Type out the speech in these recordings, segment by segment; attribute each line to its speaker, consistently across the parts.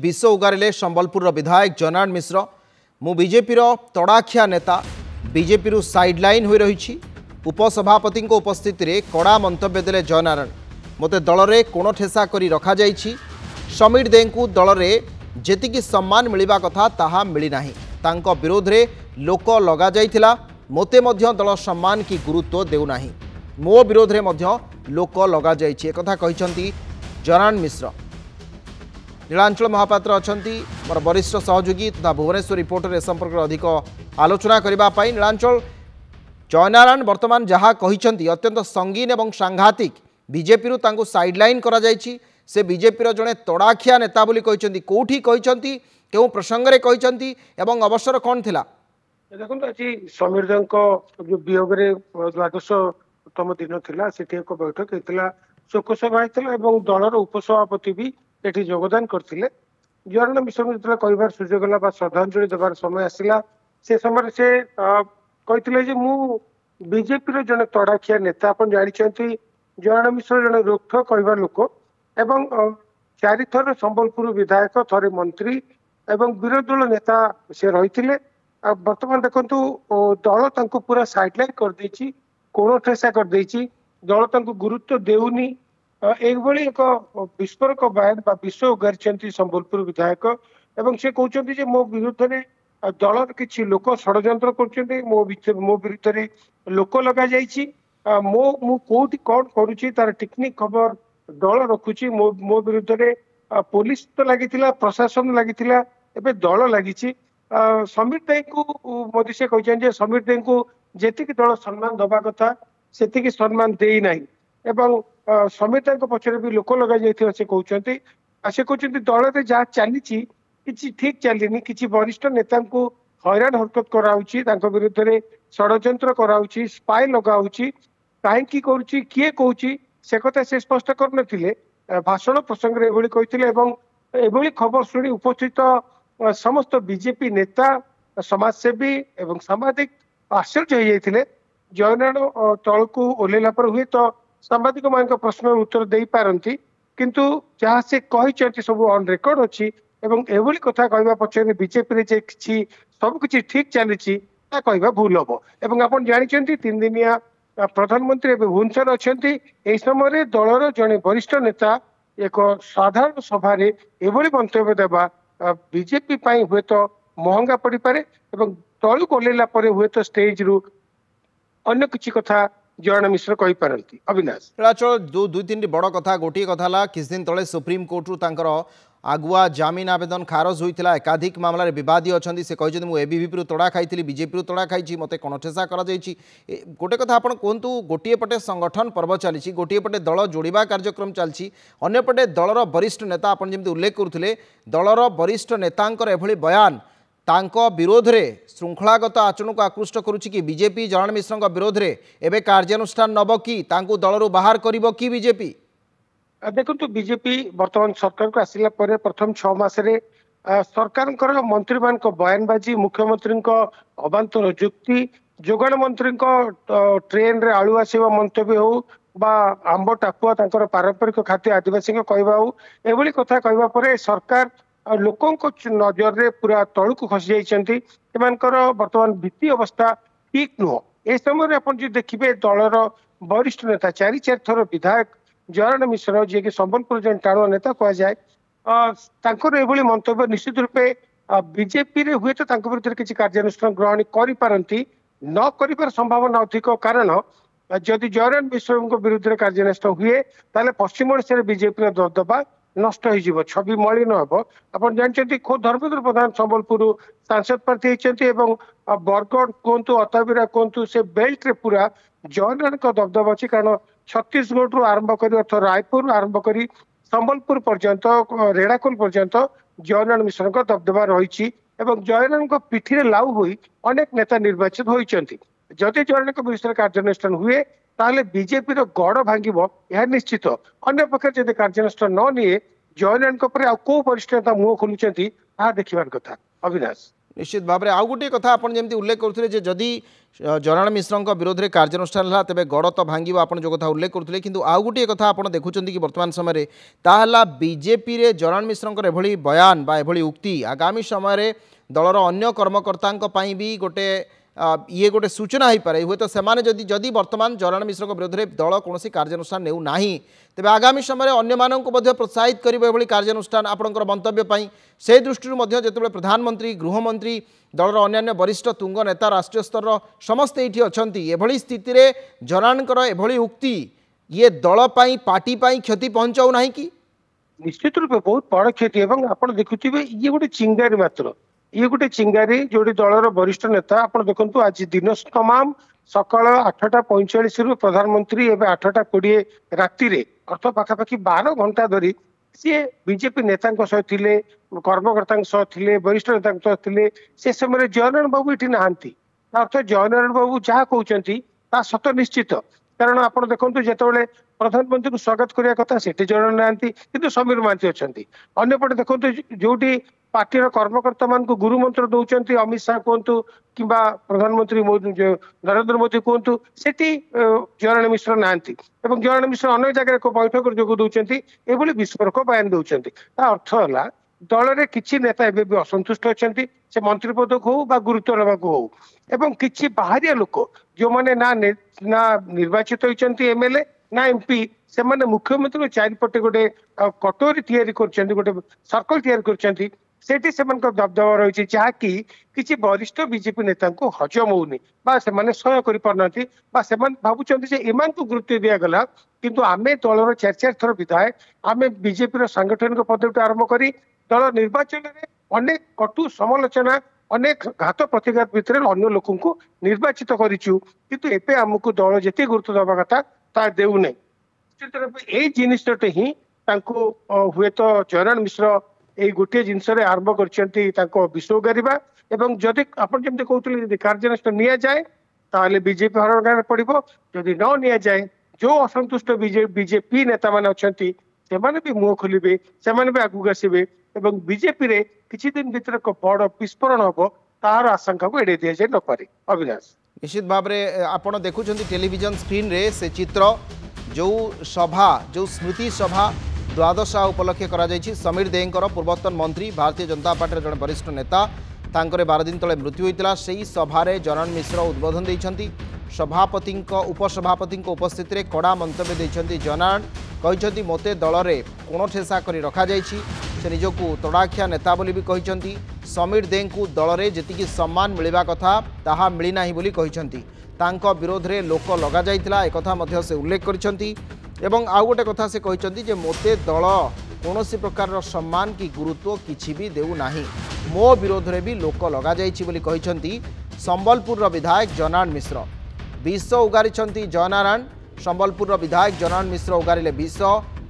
Speaker 1: विष उगारे संबलपुर विधायक जयनारायण मिश्र। मु बीजेपी तड़ाखिया नेता बीजेपी साइडलाइन हो रही। उपसभापति उपस्थित में कड़ा मंतव्य देले जयनारायण। मते दल में कोण ठेसा कर रखा जाइछि। समीर दे को दल में जेतिकी सम्मान मिलवा कथा ताहा मिलना। तांको विरोध रे लोक लगा जाइथिला। मोते मध्य दल सम्मान की गुरुत्व देउना। मो विरोध रे मध्य लोक लगा जाइछि एकथा कहिसंती जयनारायण मिश्र। नीलांचल महापात्र अछंती मोर वरिष्ठ सहयोगी तथा भुवनेश्वर रिपोर्टर ए संपर्क अधिक आलोचना करबा पई। नीलांचल जयनारायण वर्तमान जहाँ कहिसंती अत्यंत संगीन एवं सांघातिक बीजेपी तांको साइडलाइन करा जाइछि। से बीजेपी जड़े तड़ाखिया नेता बोली कहिसंती। कोठी कहिसंती केउ प्रसंग रे कहिसंती एवं अवसर कौन थिला?
Speaker 2: देखो आज समीर जो वियोग द्वादशतम दिन थिला सेठी एक बैठक होता शोकसभा होता दलर उपसभापति भी ये योगदान करते। जयनारायण मिश्र जो कहबार सुजोग है श्रद्धांजलि देवार समय आसला से समय से कहते मु बीजेपी जड़े तड़ाखिया नेता आप जानते जयनारायण मिश्र जड़े रोकठ कहवा लोक एवं 4 थर संबलपुर विधायक थरे मंत्री एवं विरोधी दल नेता से रही। बर्तमान देखु दल तांको पूरा साइडलाइन कर देछि, कोण ठेसा कर देछि। दल तांको गुरुत्व देउनी। एभली एक विस्फोरक बयान बा विष उगारी संबलपुर विधायक एवं से कहते जे मो विरुद्ध में दल किछि लोक षड्यंत्र करछन्ते। मो विरुद्ध में लोक लगा जाइछि। मु कोठी कौन करुछि तार टेक्निक खबर दल रखुछि। मो विरुद्ध में पुलिस तो लगी प्रशासन लगी एबे दल लगी। समीर दे को मोदी से कहते समीर दे को जी दल सम्मान दबा कथा से सम्मान दे ना। समीर दे पक्षर भी लोक लगा जाइए से कहते से कहते दल में जहाँ चली ठीक चलनी कि वरिष्ठ नेता को हैरान हरकत कराऊँगी विरुद्ध में षड्यंत्र कराऊँगी स्पाई लगाऊँगी कहीं करुच्ची किए कहूँ से कथा से स्पष्ट करते भाषण प्रसंग एभली कहते खबर शुणी उपस्थित समस्त बीजेपी नेता समाजसेवी एवं सामाजिक आश्चर्य हो जाते। जयनारायण तल को ओह्लैला पर हुए तो सांबादिक मान प्रश्न उत्तर दे पारती किंतु जहाँ से कहते सब ऑन रेकर्ड अच्छी एभली कथा कहवा पक्षर बीजेपी सब किसी ठीक चली कहवा भूल हम। आप जानते 3 दिनिया प्रधानमंत्री भुवनेश्वर अच्छा यही समय दलर जड़े वरिष्ठ नेता एक साधारण सभा एभली मंतव्य देवा बीजेपी हुए तो महंगा पड़ पारे तलू ओह्लैला हुए तो स्टेज रु अन्य किसी कथा जयनारायण मिश्र कही पारती। अविनाश
Speaker 1: दो 2-3 बड़ कथा गोटे कथा किस दिन तले सुप्रीम कोर्ट रु आगुआ जामिन आवेदन खारज होता। एकाधिक मामलें विवादी अच्छा से कहते मुझे एबीवीपी तड़ा खाई बीजेपी तड़ा खाई मत कणठेसा गोटे कथा आप कहतु गोटे पटे संगठन पर्व चली गोटे पटे दल जोड़ा कार्यक्रम चलती अंपटे दलर वरिष्ठ नेता आप उल्लेख करुले दलर वरिष्ठ नेतांकर एभली बयान तांको विरोध रे श्रृंखलागत आचरण को आकृष्ट करुच्ची कि बीजेपी जयनारायण मिश्र विरोध रे एबे कार्यानुष्ठान नब कि तांको दलरू बाहर करिवो कि बीजेपी?
Speaker 2: देखो बीजेपी वर्तमान सरकार को आसिला परे प्रथम 6 मासरे सरकार मंत्री मान बयानबाजी मुख्यमंत्री अबांतर जुक्ति जोगाण मंत्री ट्रेन रे आलू आसवा मंतव्य हो बा आंब टाकुआ पारंपरिक खाद्य आदिवासी कहवा हो एभली कथा कहवा परे सरकार लोकों नजर रे पूरा तलू को खसी जाइछंती। वर्तमान भित्ति अवस्था ठीक नुह। ए समय आप देखिए दलर वरिष्ठ नेता 4 थर विधायक जयनारायण मिश्र जी की संबलपुर जन टाणुआ नेता कह जाए एभली मंतव्य निश्चित रूपे बीजेपी रे हुए तो विरुद्ध किसी कार्यानुष्ठान ग्रहण करिपारंती न करिपार संभावना अधिक। कारण जदि जयनारायण मिश्र विरुद्ध कार्यानुष्ठान हुए ताले पश्चिम ओडिशा रे बीजेपी दबदबा नष्ट हो छवि मलिन हम। आप जानते खुद धर्मेंद्र प्रधान संबलपुर सांसद प्रार्थी होती बरगढ़ कहतु अताबिरा कहतु से बेल्ट रे पूरा जयनारायण दबदबा अच्छी। कारण छत्तीसगढ़ रु आरंभ कर अर्थ रायपुर आरंभ कर संबलपुर पर्यंत रेड़ाखोल पर्यंत जयनारायण मिश्र दबदबा रही। जयनारायण पिठी लाउ हुई अनेक नेता निर्वाचित होती। जदि जयनारायण विषय कार्यानुष्ठान हुए ताले बीजेपी गड़ भांगिबो यह निश्चित। अन्य पक्ष जब कार्यानुष्ठान न निए जयनारायण को वरिष्ठ नेता मुह खोलुंट देखिबार कथा। अविनाश
Speaker 1: निश्चित भाव में आउ गोटे कथा आपन जेमती उल्लेख करथुले जे जदि जनार्दन मिश्र विरोध में कार्यानुष्ठान है तेज गड़ तो भांग आपन जो कथा उल्लेख करथुले किंतु आउ गोटे कथा आपन देखुछंती कि वर्तमान समय रे ताहला बीजेपी रे जनार्दन मिश्र एभली बयान बा एभली उक्ति आगामी समय रे दलर अन्य कर्मकर्ता भी गोटे ये गोटे सूचना हो पारे हुए तो सेमाने जदि वर्तमान जनार्दन मिश्र विरोध में दल कौन कार्यानुष्ठान नेउ नाही तेबे आगामी समय अन्य मानक प्रोत्साहित करें कार्यानुष्ठान आपंकर मंतव्य से दृष्टि जो प्रधानमंत्री गृहमंत्री दलर अन्य वरिष्ठ तुंग नेता राष्ट्रीय स्तर समस्ते ये अच्छा एभली स्थिति रे जनार्दनकर एभली उक्ति ये दल पार्टी क्षति पहुंचाऊ ना कि
Speaker 2: निश्चित रूप बहुत बड़ क्षति एवं आप देखुवे ये गोटे चिंगारी मात्र ये गोटे चिंगारी जोड़ी दलर वरिष्ठ नेता आप देखु आज दिन तमाम सकाल 8:45 रु प्रधानमंत्री एवं 8:20 राति अर्थ पाखापाखि 12 घंटा धरी सी बीजेपी नेता थे कर्मकर्ता थे वरिष्ठ नेता थे से समय जयनारायण बाबू ये नहांती अर्थ जयनारायण बाबू जहाँ कहते सत निश्चित कारण आप देखो जिते प्रधानमंत्री को स्वागत करने कथा से जयनारायण नहांती किंतु समीर महांती अच्छा अंपटे देखो जो पार्टीर कर्मकर्ता मान को गुरु मंत्र दौरान अमित शाह कहतु कि प्रधानमंत्री नरेंद्र मोदी कहतु से जयनारायण मिश्र नहांती जयनारायण मिश्र अनेक जगह बैठक जोग दौरान ये विस्फोरक बयान दौरान अर्थ है दल में किसी नेता एवं भी असंतुष्ट अच्छा से मंत्री पद को हो गुरुत्व नाक हो एवं किसी बाहरिया लोक जो मैंने ना निर्वाचित होती एमएलए ना एमपी से माने मुख्यमंत्री चारिपटे गोटे कटोरी तैयारी गोटे सर्कल तैयारी सेठी से दबदबा रही जहाँकि किसी वरिष्ठ बीजेपी नेता को हजम होनी से सह्य कर भावुं एम को गुरुत्व दिगला किंतु आम दलर 4 थर विधायक आम बीजेपी सांगठनिक पदवी आरंभ कर दल निर्वाचन में अनेक कटु समालोचना अनेक घात प्रतिघात भितर अन्य लोक निर्वाचित करूँ किंतु एबे आमको दल जिते गुरुत्व दबा कथा ता देउना यही जिनटे ही हुए तो जयनारायण मिश्र ये गोटे जिनस आरंभ कर विश्व उगारिबा एवं जदि आपन जमते कहते कार्यानुष्ठान नि जाए बीजेपी हरण पड़ो जदि न नि जाए जो असंतुष्ट बीजेपी नेता मान अच्छा से भी मुह खोलिबे से भी आगू आसबे एवं बीजेपी रे किछि दिन भीतर एक बड़ विस्फोरण हम तार आशंका को एड़े दि जाए न पारे अविनाश
Speaker 1: निश्चित भाव में आपड़ देखुं टेलीविजन स्क्रीन रे से चित्र जो सभा जो स्मृति सभा द्वादश उपलक्षे करा समीर देंकर पूर्वतन मंत्री भारतीय जनता पार्टी जड़े वरिष्ठ नेता तांकरे 12 दिन तले मृत्यु होता से सभारे जनार्दन मिश्र उद्बोधन देइछंती सभापति उपसभापति उपस्थित में कड़ा मंतव्य देइछंती जनार्दन कहते मोते दल में कोण ठेसा कर रखा से निजकू तड़ाखिया नेता बोली भी कहते समीर दे को दल में जी सम्मान मिलवा कथा ताहा मिलना बोली कहते विरोध में लोक लग जाइतिला एक कथा से उल्लेख करछंती एवं आउ गोटे कथा से कहते जे मोते दल कौन प्रकार सम्मान की गुरुत्व किछि भी देउ नाही मो विरोध में भी लोक लग जाइछि संबलपुर विधायक जनार्दन मिश्र विष उगारिछंती जयनारायण संबलपुर विधायक जनार्दन मिश्र उगारिले विष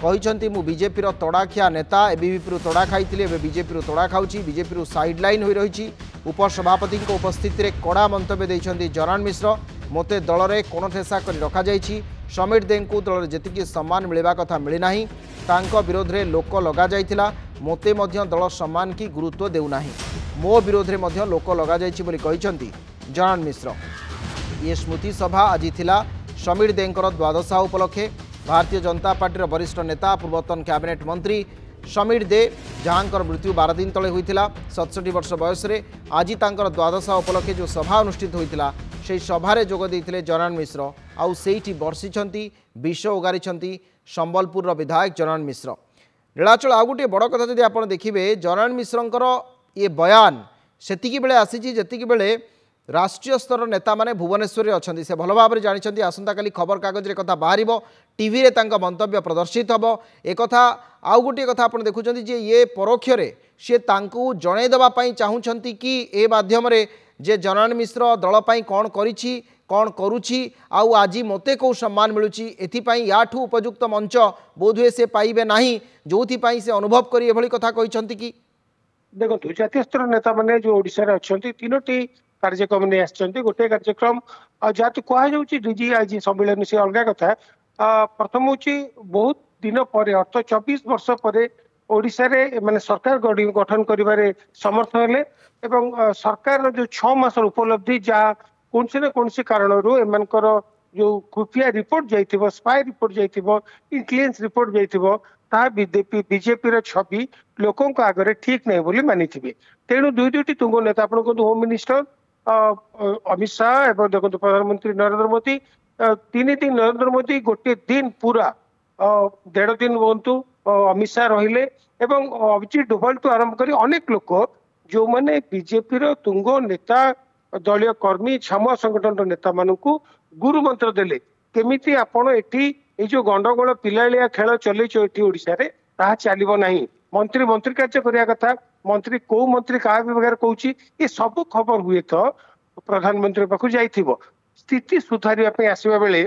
Speaker 1: कहते मु बीजेपी तड़ाखिया नेता एबीवीपी तड़ा खाई बीजेपी तड़ा खाऊँ बीजेपी साइडलाइन हो रही उपसभापति उपस्थित में कड़ा मंतव्य देइछंती जनार्दन मिश्र मोते दल में कोण ठेसा कर रखा समीर दे को दल जी सम्मान मिलवा कथा मिलना विरोध में लोक लग जाइतिला मोते दल सम्मान की गुरुत्व देउना मो विरोध में लोक लग जाइछि जनार्दन मिश्र ये स्मृति सभा आज थिला समीर देंकर द्वादशा उपलक्षे भारतीय जनता पार्टी वरिष्ठ नेता पूर्वतन कैबिनेट मंत्री समीर दे जहाँकर मृत्यु 12 दिन तले होइतिला 67 वर्ष बयस आज तांकर द्वादशा उपलक्षे जो सभा अनुष्ठित होइतिला से सभारे जोग देइतिले जनार्दन मिश्र आउ सेठी बर्षिछंती विष उगारिछंती संबलपुर विधायक जनार्दन मिश्र नीलाचल आउ गोटे बड़ कथा जदि आपण देखिबे जनार्दन मिश्रंकर ये बयान सेतिकी बेले आसीछि जेतिकी बेले राष्ट्रीय स्तर नेता माने भुवनेश्वर में अच्छा से भल भाव जानते आसंता काली खबर कागज रे कथा बाहर टीवी रे तांका मंतव्य प्रदर्शित हम एक आउ गोटे कथा आप देखुं जे ये परोक्ष सी जनईदेवाई चाहूँगी कि ए माध्यम जे जनार्दन मिश्र दल कौन करिछि कौन करुछि आउ आज मते कौ सम्मान मिलुछि एथिपाई याठू उपयुक्त मंच बोधहुए से पाइबे नाही जोथिपाई से अनुभव करी एभली कथा कहिसंती कि
Speaker 2: देखो जातीय स्तर नेता माने जो ओडिसा रे अछंती तीनोटी कार्यक्रम नहीं आसछंती गोटे कार्यक्रम जहाँ कह जाऊँगी डीजी आज सम्मेलन से अलग कथा प्रथम हूँ बहुत दिन पर अर्थ 24 वर्ष पर ओडिशा रे माने सरकार गठन करिबारे समर्थ हेले एवं सरकार जो 6 मास उपलब्धि जहाँ कौन से न कौन से कारण एमनकर जो खुफिया रिपोर्ट जाइथिबो स्पाई रिपोर्ट जाइथिबो इंटेलिजेंस रिपोर्ट जाइथिबो ता बीजेपी छवि लोकों आगे ठीक नहीं बोली मानिथिबे तेणु दुईटी तुंग नेता आपण को होम मिनिस्टर अमित शाह एवं देखो प्रधानमंत्री नरेंद्र मोदी तीन दिन नरेंद्र मोदी गोटे दिन पूरा 1.5 दिन बनतु अमित शाह रहिले एवं अभिजीत डोभाल टू आरंभ करी अनेक लोक जो माने बीजेपी तुंग नेता दलीय कर्मी छामुआ संगठन नेता मानू गुरु मंत्र देले केमिति आपण एठी ए जो गंडगोल पिलालिया खेल चलैछो एठी ओडिसा रे ताहा चलिबो नाही मंत्री मंत्री कार्य करिया कथा मंत्री को मंत्री का विभाग कहूची ये सब खबर हुए तो प्रधानमंत्री पाखु जाइथिबो स्थिति सुधारिया पे आसीबा बेले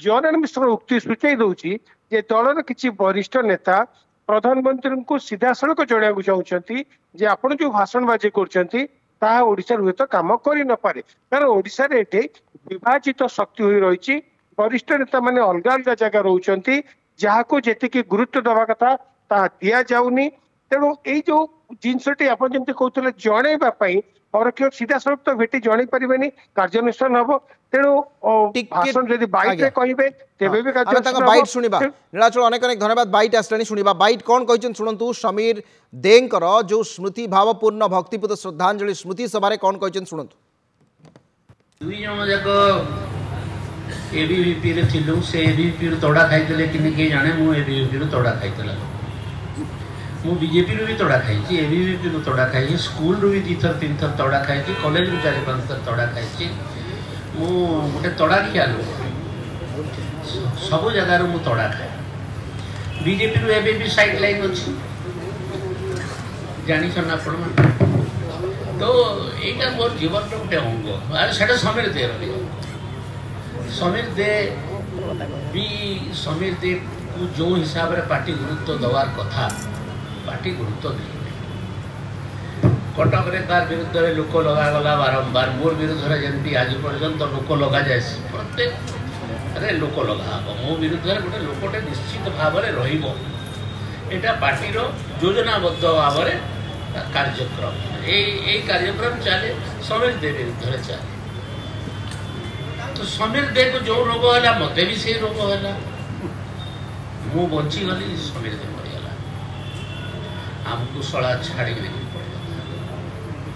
Speaker 2: जनार्दन मिश्र उक्ति सूचाई दउची जे दलर किछि वरिष्ठ नेता प्रधानमंत्री को सीधा सड़क जणाइବାକୁ चाहूछंती जे आपण जो भाषण बाजी करछंती ताहा ओडिसा हुए तो काम करि न पारे कारण ओडिसा रे एठे विभाजित शक्ति होई रहिछि वरिष्ठ नेता माने अलग अलग जगह रहउछंती जहा को जेतिकी गुरुत्व दवा कथा ताहा दिया जाउनी तेणु यही जो जिनसटी आप जमी कहते जनवाई अरक्ष सीधा सड़क तो भेटी जन पारे कार्यानुष्ठान हम तेणु भाषण जब बैट कहे तेबे भी
Speaker 1: बैट शुणा नीलाचल अनेक अनेक धन्यवाद बैट आसला शुणा बैट कौन कहते शुणु समीर देंकर जो स्मृति भावपूर्ण भक्तिपूत श्रद्धांजलि स्मृति सभा कौन कहते शुणु
Speaker 3: दुई जन जाक एबीवीपी रे थिलु से एबीवीपी रो तोड़ा खाइतले किने के जाने मु एबीवीपी रो तोड़ा खाइतला मु बीजेपी रो भी तोड़ा खाइछि एबीवीपी रो तोड़ा खाइछि स्कूल रो भी 2 3 थर तोड़ा खाइछि कॉलेज रो 4 5 थर तोड़ा खाइछि मु गोटे तोड़ा खियाल सब जगह रो मु तोड़ा खाए बीजेपी रो एबीवीपी साइड लाइन अछि जानि छन आपण तो एटा मोर जीवन रो गोटे अंग आर सेटा समीर दे समीर दे जो हिसाब रे पार्टी गुरुत्व दवार कथा पार्टी गुरुत्व दे कटक रे तार विरुद्ध रे लोक लगागला बारंबार मोर विरुद्ध रे जंती आज पर्यंत लोक लगा जाय प्रत्येक रे लोक लगा मो विरुद्ध रे गोटे लोकटे निश्चित भाव रे रहिबो एटा पार्टी रो योजनाबद्ध भाव रे कार्यक्रम ए कार्यक्रम चले समीर दे विरुद्ध रे चले तो समीर दे को जो रोग है मत भी से रोग है मु बची गली समीर दे मरीगला आमको शला छाड़ी